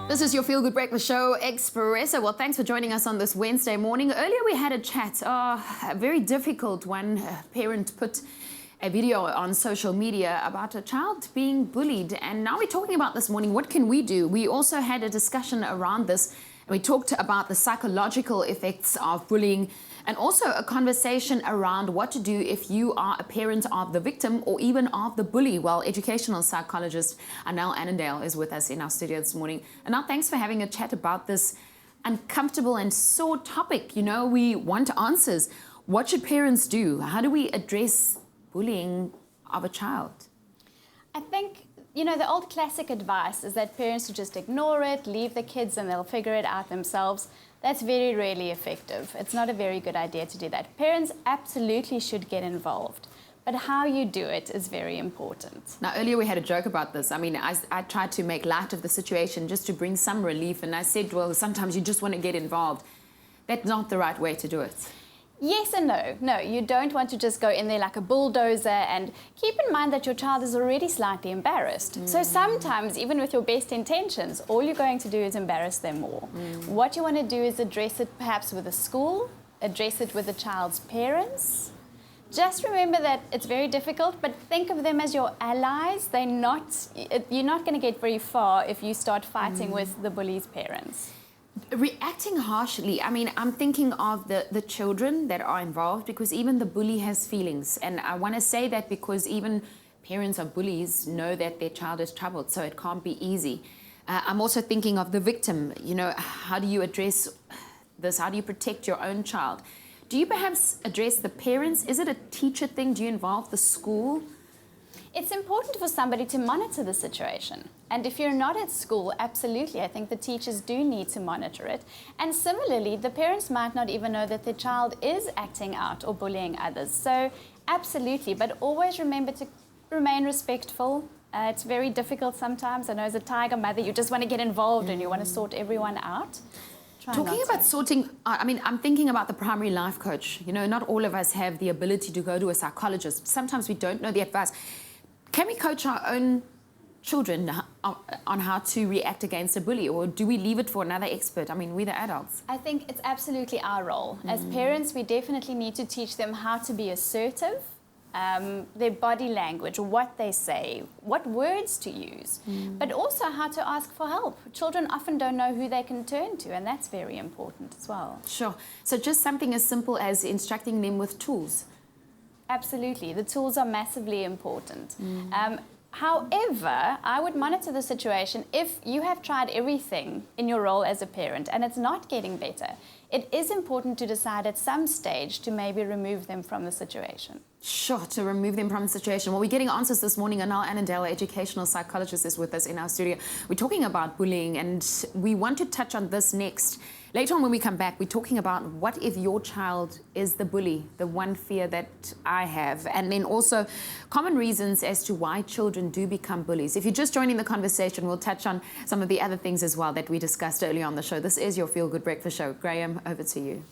This is your Feel Good Breakfast Show, Expresso. Well, thanks for joining us on this Wednesday morning. Earlier we had a chat, a very difficult one. A parent put a video on social media about a child being bullied. And now we're talking about this morning, what can we do? We also had a discussion around this. And we talked about the psychological effects of bullying and also a conversation around what to do if you are a parent of the victim or even of the bully. Well, educational psychologist Anel Annandale is with us in our studio this morning. And now thanks for having a chat about this uncomfortable and sore topic. You know, we want answers. What should parents do? How do we address bullying of a child? I think, you know, the old classic advice is that parents should just ignore it, leave the kids and they'll figure it out themselves. That's very rarely effective. It's not a very good idea to do that. Parents absolutely should get involved, but how you do it is very important. Now, earlier we had a joke about this. I mean, I tried to make light of the situation just to bring some relief, and I said, well, sometimes you just want to get involved. That's not the right way to do it. Yes and no. No, you don't want to just go in there like a bulldozer, and keep in mind that your child is already slightly embarrassed. So sometimes, even with your best intentions, all you're going to do is embarrass them more. What you want to do is address it perhaps with the school, address it with the child's parents. Just remember that it's very difficult, but think of them as your allies. You're not going to get very far if you start fighting with the bully's parents. Reacting harshly, I mean, I'm thinking of the children that are involved, because even the bully has feelings. And I want to say that because even parents of bullies know that their child is troubled, so it can't be easy. I'm also thinking of the victim. You know, how do you address this? How do you protect your own child? Do you perhaps address the parents? Is it a teacher thing? Do you involve the school? It's important for somebody to monitor the situation. And if you're not at school, absolutely, I think the teachers do need to monitor it. And similarly, the parents might not even know that their child is acting out or bullying others. So absolutely, but always remember to remain respectful. It's very difficult sometimes. I know as a tiger mother, you just want to get involved and you want to sort everyone out. Talking about sorting, I mean, I'm thinking about the primary life coach. You know, not all of us have the ability to go to a psychologist. Sometimes we don't know the advice. Can we coach our own children on how to react against a bully, or do we leave it for another expert? I mean, we're the adults. I think it's absolutely our role. As parents, we definitely need to teach them how to be assertive, their body language, what they say, what words to use, but also how to ask for help. Children often don't know who they can turn to, and that's very important as well. Sure. So just something as simple as instructing them with tools. Absolutely. The tools are massively important. However, I would monitor the situation. If you have tried everything in your role as a parent and it's not getting better, it is important to decide at some stage to maybe remove them from the situation. Sure, to remove them from the situation. Well, we're getting answers this morning. Anel Annandale, educational psychologist, is with us in our studio. We're talking about bullying, and we want to touch on this next. Later on when we come back, we're talking about what if your child is the bully, the one fear that I have, and then also common reasons as to why children do become bullies. If you're just joining the conversation, we'll touch on some of the other things as well that we discussed earlier on the show. This is your Feel Good Breakfast Show. Graham, over to you.